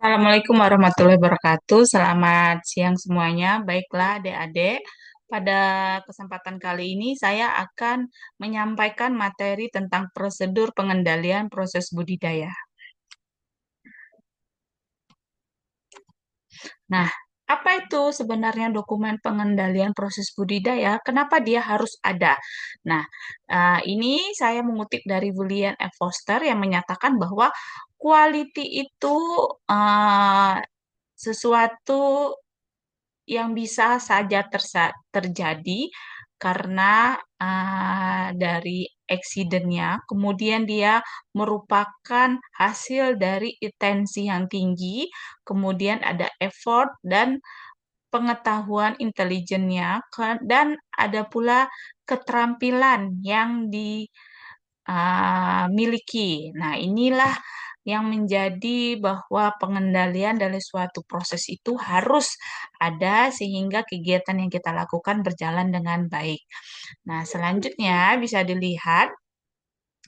Assalamualaikum warahmatullahi wabarakatuh. Selamat siang semuanya. Baiklah, adik-adik. Pada kesempatan kali ini saya akan menyampaikan materi tentang prosedur pengendalian proses budidaya. Nah, apa itu sebenarnya dokumen pengendalian proses budidaya? Kenapa dia harus ada? Nah, ini saya mengutip dari William F. Foster yang menyatakan bahwa quality itu eh, sesuatu yang bisa saja terjadi karena dari accident-nya, kemudian dia merupakan hasil dari intensi yang tinggi, kemudian ada effort dan pengetahuan intelijennya, dan ada pula keterampilan yang miliki. Nah, inilah yang menjadi bahwa pengendalian dari suatu proses itu harus ada sehingga kegiatan yang kita lakukan berjalan dengan baik. Nah, selanjutnya bisa dilihat.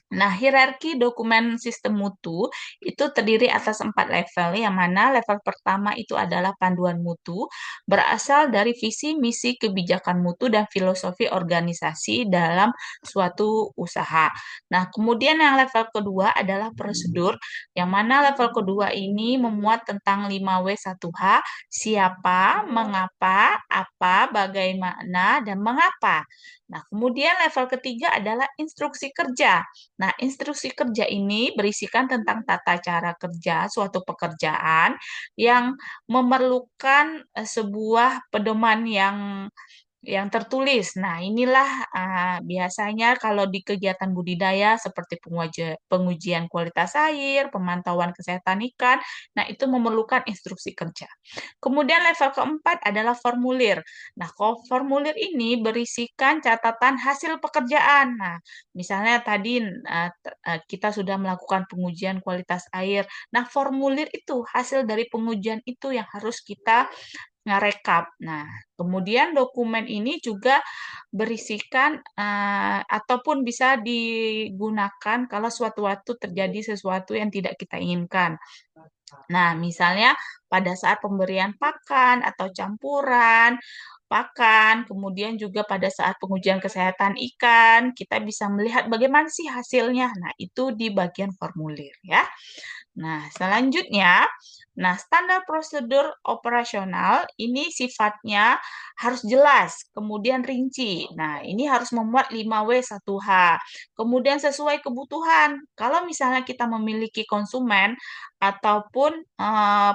Nah, hierarki dokumen sistem mutu itu terdiri atas 4 level, yang mana level pertama itu adalah panduan mutu, berasal dari visi, misi, kebijakan mutu, dan filosofi organisasi dalam suatu usaha. Nah, kemudian yang level kedua adalah prosedur, yang mana level kedua ini memuat tentang 5W1H, siapa, mengapa, apa, bagaimana, dan mengapa. Nah, kemudian level ketiga adalah instruksi kerja. Nah, instruksi kerja ini berisikan tentang tata cara kerja suatu pekerjaan yang memerlukan sebuah pedoman yang tertulis. Nah, inilah biasanya kalau di kegiatan budidaya seperti pengujian kualitas air, pemantauan kesehatan ikan, nah itu memerlukan instruksi kerja. Kemudian level keempat adalah formulir. Nah, formulir ini berisikan catatan hasil pekerjaan. Nah, misalnya tadi kita sudah melakukan pengujian kualitas air. Nah, formulir itu hasil dari pengujian itu yang harus kita ngerekap. Nah, kemudian dokumen ini juga berisikan ataupun bisa digunakan kalau suatu waktu terjadi sesuatu yang tidak kita inginkan. Nah, misalnya pada saat pemberian pakan atau campuran pakan, kemudian juga pada saat pengujian kesehatan ikan, kita bisa melihat bagaimana sih hasilnya. Nah, itu di bagian formulir ya. Nah, selanjutnya, standar prosedur operasional ini sifatnya harus jelas, kemudian rinci. Nah, ini harus memuat 5W1H. Kemudian sesuai kebutuhan. Kalau misalnya kita memiliki konsumen ataupun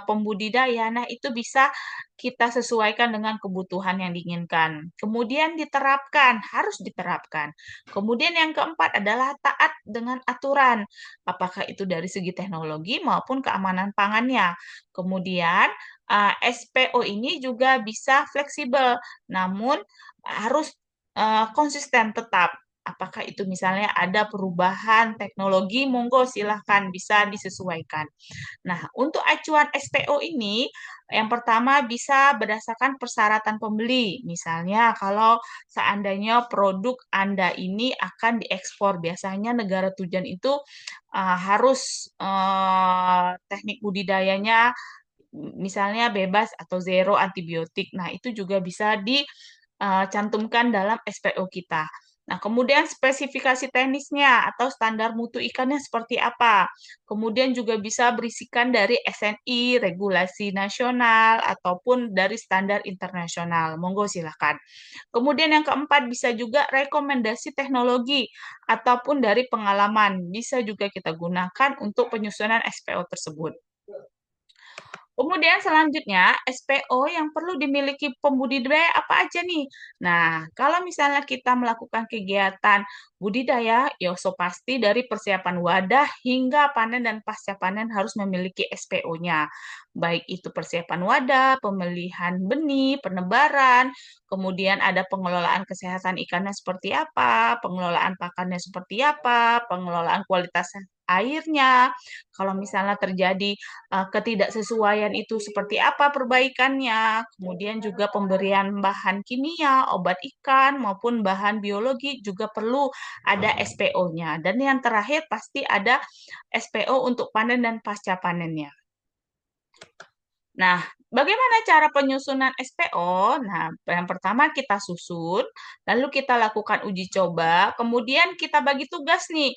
pembudidaya, nah itu bisa kita sesuaikan dengan kebutuhan yang diinginkan. Kemudian diterapkan, harus diterapkan. Kemudian yang keempat adalah taat dengan aturan, apakah itu dari segi teknologi maupun keamanan pangannya. Kemudian SPO ini juga bisa fleksibel, namun harus konsisten tetap. Apakah itu misalnya ada perubahan teknologi, monggo silahkan bisa disesuaikan. Nah, untuk acuan SPO ini, yang pertama bisa berdasarkan persyaratan pembeli. Misalnya, kalau seandainya produk Anda ini akan diekspor, biasanya negara tujuan itu harus teknik budidayanya misalnya bebas atau zero antibiotik. Nah, itu juga bisa dicantumkan dalam SPO kita. Nah, kemudian spesifikasi teknisnya atau standar mutu ikannya seperti apa. Kemudian juga bisa berisikan dari SNI, regulasi nasional, ataupun dari standar internasional. Monggo silakan. Kemudian yang keempat bisa juga rekomendasi teknologi ataupun dari pengalaman. Bisa juga kita gunakan untuk penyusunan SPO tersebut. Kemudian selanjutnya, SPO yang perlu dimiliki pembudidaya apa aja nih? Nah, kalau misalnya kita melakukan kegiatan budidaya, ya so pasti dari persiapan wadah hingga panen dan pasca panen harus memiliki SPO-nya. Baik itu persiapan wadah, pemilihan benih, penebaran, kemudian ada pengelolaan kesehatan ikannya seperti apa, pengelolaan pakannya seperti apa, pengelolaan kualitas airnya, kalau misalnya terjadi ketidaksesuaian itu seperti apa perbaikannya, kemudian juga pemberian bahan kimia, obat ikan, maupun bahan biologi juga perlu ada SPO-nya. Dan yang terakhir pasti ada SPO untuk panen dan pasca panennya. Nah, bagaimana cara penyusunan SPO? Nah, yang pertama kita susun, lalu kita lakukan uji coba, kemudian kita bagi tugas nih.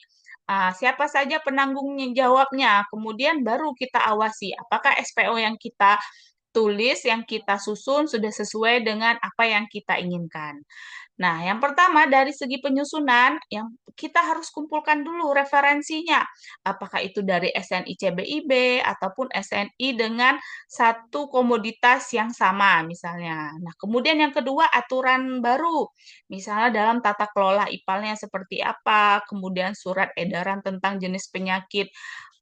Siapa saja penanggung jawabnya, kemudian baru kita awasi apakah SPO yang kita tulis, yang kita susun sudah sesuai dengan apa yang kita inginkan. Nah, yang pertama dari segi penyusunan, yang kita harus kumpulkan dulu referensinya. Apakah itu dari SNI CBIB ataupun SNI dengan satu komoditas yang sama misalnya. Nah, kemudian yang kedua aturan baru. Misalnya dalam tata kelola IPAL-nya seperti apa, kemudian surat edaran tentang jenis penyakit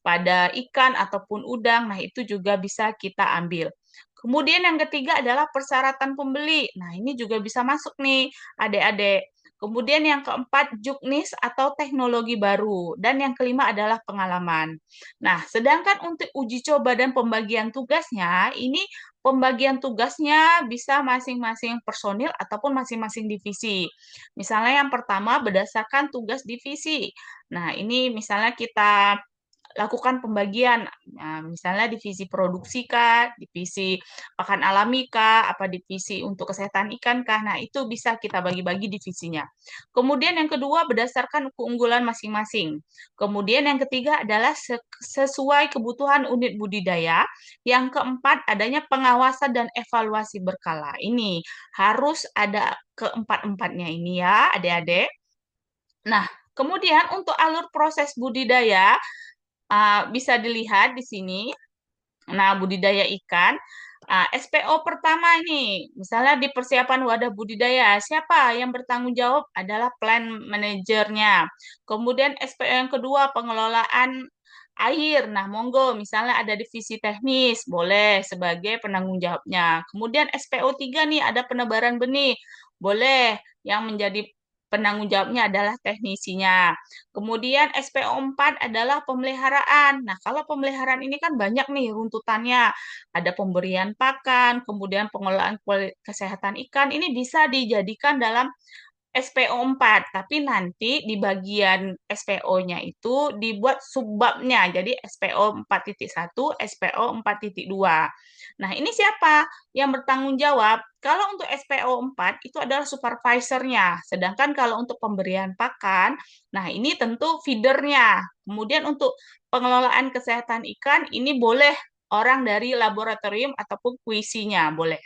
pada ikan ataupun udang. Nah, itu juga bisa kita ambil. Kemudian yang ketiga adalah persyaratan pembeli. Nah, ini juga bisa masuk nih, adik-adik. Kemudian yang keempat, juknis atau teknologi baru. Dan yang kelima adalah pengalaman. Nah, sedangkan untuk uji coba dan pembagian tugasnya, ini pembagian tugasnya bisa masing-masing personil ataupun masing-masing divisi. Misalnya yang pertama berdasarkan tugas divisi. Nah, ini misalnya kita lakukan pembagian, misalnya divisi produksi kah, divisi pakan alami kah, apa divisi untuk kesehatan ikan kah. Nah, itu bisa kita bagi-bagi divisinya. Kemudian yang kedua berdasarkan keunggulan masing-masing. Kemudian yang ketiga adalah sesuai kebutuhan unit budidaya. Yang keempat adanya pengawasan dan evaluasi berkala. Ini harus ada keempat-empatnya ini ya, adik-adik. Nah, kemudian untuk alur proses budidaya bisa dilihat di sini. Nah, budidaya ikan. SPO pertama ini, misalnya di persiapan wadah budidaya, siapa yang bertanggung jawab adalah plan manajernya. Kemudian SPO yang kedua, pengelolaan air. Nah, monggo, misalnya ada divisi teknis, boleh sebagai penanggung jawabnya. Kemudian SPO 3 nih, ada penebaran benih, boleh yang menjadi penanggung jawabnya adalah teknisinya. Kemudian SPO 4 adalah pemeliharaan. Nah, kalau pemeliharaan ini kan banyak nih runtutannya. Ada pemberian pakan, kemudian pengelolaan kesehatan ikan. Ini bisa dijadikan dalam SPO 4, tapi nanti di bagian SPO-nya itu dibuat subbabnya. Jadi SPO 4.1, SPO 4.2. Nah, ini siapa yang bertanggung jawab? Kalau untuk SPO 4 itu adalah supervisornya. Sedangkan kalau untuk pemberian pakan, nah ini tentu feedernya. Kemudian untuk pengelolaan kesehatan ikan, ini boleh orang dari laboratorium ataupun kuisinya, boleh.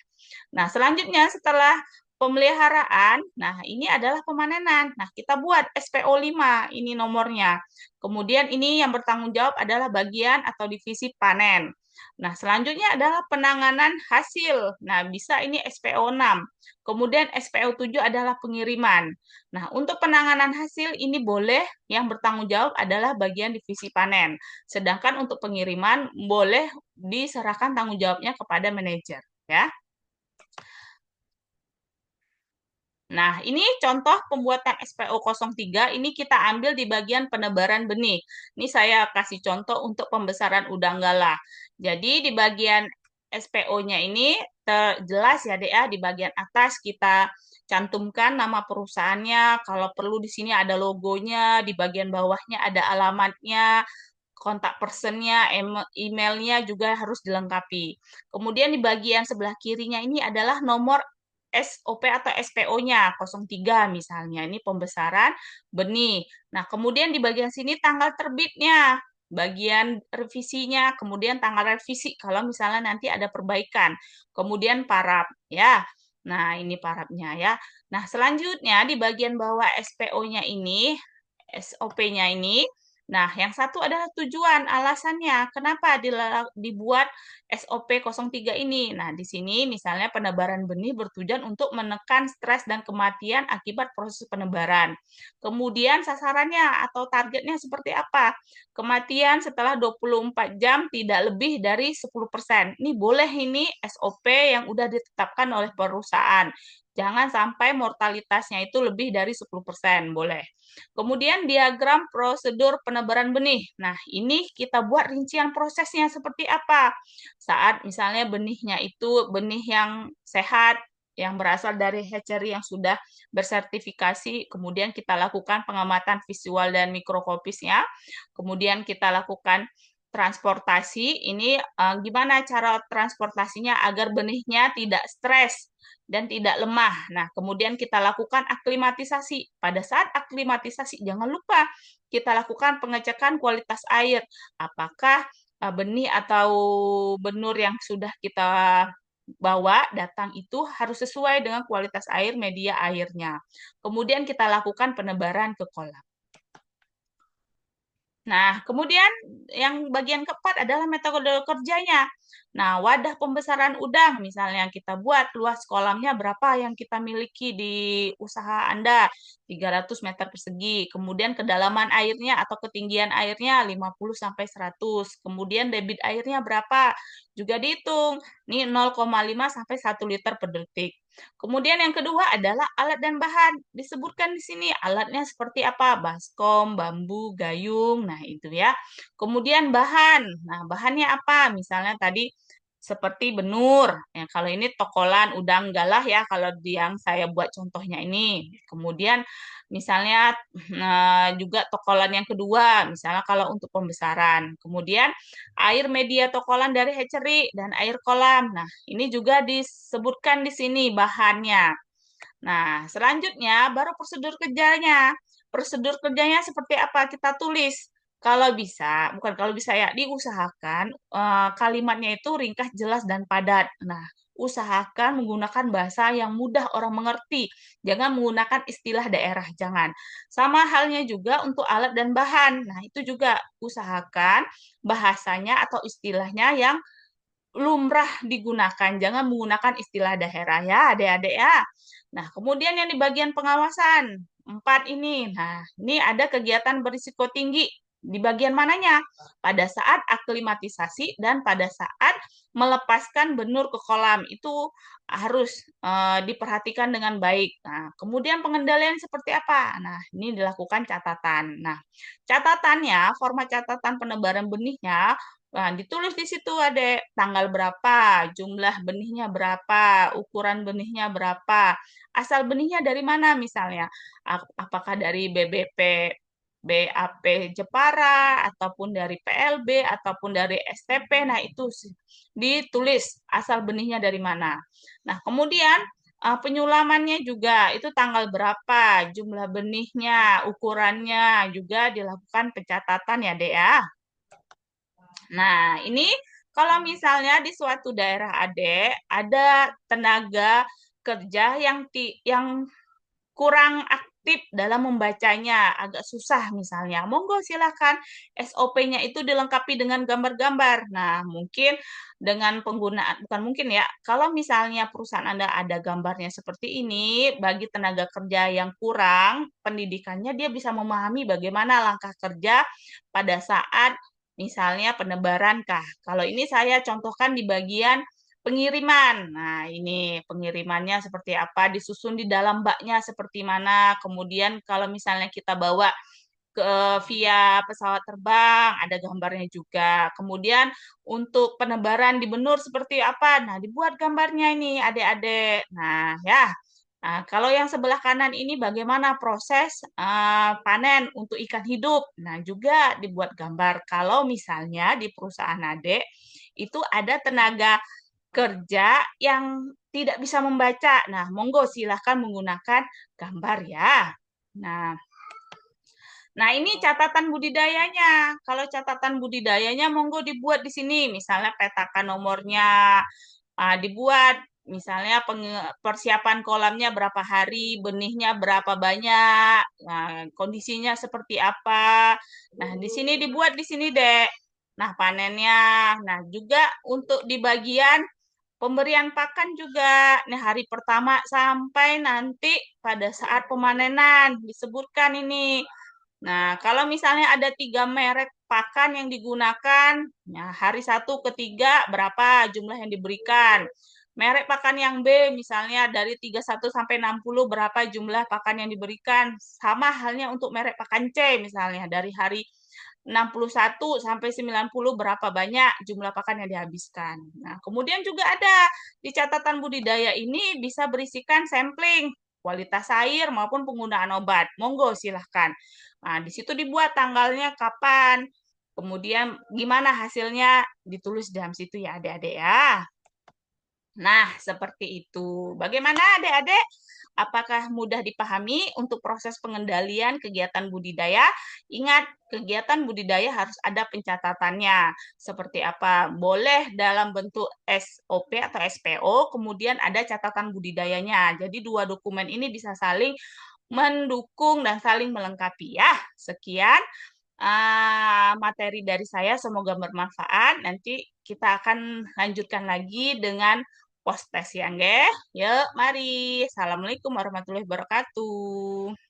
Nah, selanjutnya setelah pemeliharaan, nah ini adalah pemanenan. Nah, kita buat SPO 5, ini nomornya. Kemudian ini yang bertanggung jawab adalah bagian atau divisi panen. Nah, selanjutnya adalah penanganan hasil. Nah, bisa ini SPO 6. Kemudian SPO 7 adalah pengiriman. Nah, untuk penanganan hasil ini boleh yang bertanggung jawab adalah bagian divisi panen. Sedangkan untuk pengiriman boleh diserahkan tanggung jawabnya kepada manajer, ya. Nah, ini contoh pembuatan SPO 03, ini kita ambil di bagian penebaran benih. Ini saya kasih contoh untuk pembesaran udang galah. Jadi di bagian SPO-nya ini jelas ya, Dek, ya, di bagian atas kita cantumkan nama perusahaannya, kalau perlu di sini ada logonya, di bagian bawahnya ada alamatnya, kontak personnya, emailnya juga harus dilengkapi. Kemudian di bagian sebelah kirinya ini adalah nomor SOP atau SPO-nya 03 misalnya. Ini pembesaran benih. Nah, kemudian di bagian sini tanggal terbitnya, bagian revisinya, kemudian tanggal revisi kalau misalnya nanti ada perbaikan. Kemudian parab ya. Nah, ini parabnya ya. Nah, selanjutnya di bagian bawah SPO-nya ini, SOP-nya ini, nah, yang satu adalah tujuan, alasannya. Kenapa dibuat SOP 03 ini? Nah, di sini misalnya penebaran benih bertujuan untuk menekan stres dan kematian akibat proses penebaran. Kemudian sasarannya atau targetnya seperti apa? Kematian setelah 24 jam tidak lebih dari 10%. Ini boleh ini SOP yang udah ditetapkan oleh perusahaan. Jangan sampai mortalitasnya itu lebih dari 10%, boleh. Kemudian diagram prosedur penebaran benih. Nah, ini kita buat rincian prosesnya seperti apa. Saat misalnya benihnya itu benih yang sehat, yang berasal dari hatchery yang sudah bersertifikasi, kemudian kita lakukan pengamatan visual dan mikroskopisnya, kemudian kita lakukan transportasi ini gimana cara transportasinya agar benihnya tidak stres dan tidak lemah. Nah, kemudian kita lakukan aklimatisasi. Pada saat aklimatisasi, jangan lupa kita lakukan pengecekan kualitas air. Apakah benih atau benur yang sudah kita bawa datang itu harus sesuai dengan kualitas air, media airnya. Kemudian kita lakukan penebaran ke kolam. Nah, kemudian yang bagian keempat adalah metode kerjanya. Nah, wadah pembesaran udang, misalnya kita buat luas kolamnya berapa yang kita miliki di usaha Anda, 300 meter persegi. Kemudian kedalaman airnya atau ketinggian airnya 50 sampai 100. Kemudian debit airnya berapa? Juga dihitung. Ini 0,5 sampai 1 liter per detik. Kemudian yang kedua adalah alat dan bahan. Disebutkan di sini alatnya seperti apa? Baskom, bambu, gayung. Nah, itu ya. Kemudian bahan. Nah, bahannya apa? Misalnya tadi seperti benur. Ya, kalau ini tokolan udang galah ya kalau yang saya buat contohnya ini. Kemudian misalnya juga tokolan yang kedua, misalnya kalau untuk pembesaran. Kemudian air media tokolan dari hatchery dan air kolam. Nah, ini juga disebutkan di sini bahannya. Nah, selanjutnya baru prosedur kerjanya. Prosedur kerjanya seperti apa? Kita tulis. Kalau bisa, bukan kalau bisa ya, diusahakan kalimatnya itu ringkas, jelas, dan padat. Nah, usahakan menggunakan bahasa yang mudah orang mengerti. Jangan menggunakan istilah daerah, jangan. Sama halnya juga untuk alat dan bahan. Nah, itu juga usahakan bahasanya atau istilahnya yang lumrah digunakan. Jangan menggunakan istilah daerah ya, adik-adik ya. Nah, kemudian yang di bagian pengawasan, 4 ini. Nah, ini ada kegiatan berisiko tinggi. Di bagian mananya? Pada saat aklimatisasi dan pada saat melepaskan benur ke kolam. Itu harus diperhatikan dengan baik. Nah, kemudian pengendalian seperti apa? Nah, ini dilakukan catatan. Nah, catatannya, format catatan penebaran benihnya. Nah, ditulis di situ ada tanggal berapa, jumlah benihnya berapa, ukuran benihnya berapa, asal benihnya dari mana misalnya. Apakah dari BBP BAP Jepara ataupun dari PLB ataupun dari STP. Nah, itu ditulis asal benihnya dari mana. Nah, kemudian penyulamannya juga itu tanggal berapa, jumlah benihnya, ukurannya juga dilakukan pencatatan ya, Dek ya. Nah, ini kalau misalnya di suatu daerah Ade ada tenaga kerja yang kurang aktif dalam membacanya, agak susah misalnya. Monggo silakan SOP-nya itu dilengkapi dengan gambar-gambar. Nah, mungkin dengan penggunaan bukan mungkin ya, kalau misalnya perusahaan Anda ada gambarnya seperti ini, bagi tenaga kerja yang kurang pendidikannya dia bisa memahami bagaimana langkah kerja pada saat misalnya penebaran kah. Kalau ini saya contohkan di bagian pengiriman. Nah, ini pengirimannya seperti apa, disusun di dalam baknya seperti mana. Kemudian kalau misalnya kita bawa ke via pesawat terbang, ada gambarnya juga. Kemudian untuk penebaran di benur seperti apa? Nah, dibuat gambarnya ini, adik-adik. Nah, ya. Nah, kalau yang sebelah kanan ini bagaimana proses panen untuk ikan hidup. Nah, juga dibuat gambar. Kalau misalnya di perusahaan adik itu ada tenaga kerja yang tidak bisa membaca. Nah, monggo silahkan menggunakan gambar ya. Nah, nah, ini catatan budidayanya. Kalau catatan budidayanya monggo dibuat di sini, misalnya petakan nomornya, dibuat misalnya persiapan kolamnya berapa hari, benihnya berapa banyak, nah, kondisinya seperti apa. Nah, di sini dibuat di sini, Dek. Nah, panennya. Nah, juga untuk di bagian pemberian pakan juga. Nah, hari pertama sampai nanti pada saat pemanenan disebutkan ini. Nah, kalau misalnya ada 3 merek pakan yang digunakan, nah hari 1 ke 3 berapa jumlah yang diberikan. Merek pakan yang B misalnya dari 31 sampai 60 berapa jumlah pakan yang diberikan. Sama halnya untuk merek pakan C misalnya dari hari 61 sampai 90 berapa banyak jumlah pakan yang dihabiskan. Nah, kemudian juga ada di catatan budidaya ini bisa berisikan sampling kualitas air maupun penggunaan obat. Monggo silahkan. Nah, di situ dibuat tanggalnya kapan, Kemudian gimana hasilnya ditulis dalam situ ya adik-adik ya. Nah, seperti itu. Bagaimana adik-adik? Apakah mudah dipahami untuk proses pengendalian kegiatan budidaya? Ingat, kegiatan budidaya harus ada pencatatannya. Seperti apa? Boleh dalam bentuk SOP atau SPO, kemudian ada catatan budidayanya. Jadi dua dokumen ini bisa saling mendukung dan saling melengkapi ya. Sekian materi dari saya, semoga bermanfaat. Nanti kita akan lanjutkan lagi dengan post test ya, nggih. Yuk, mari. Assalamualaikum warahmatullahi wabarakatuh.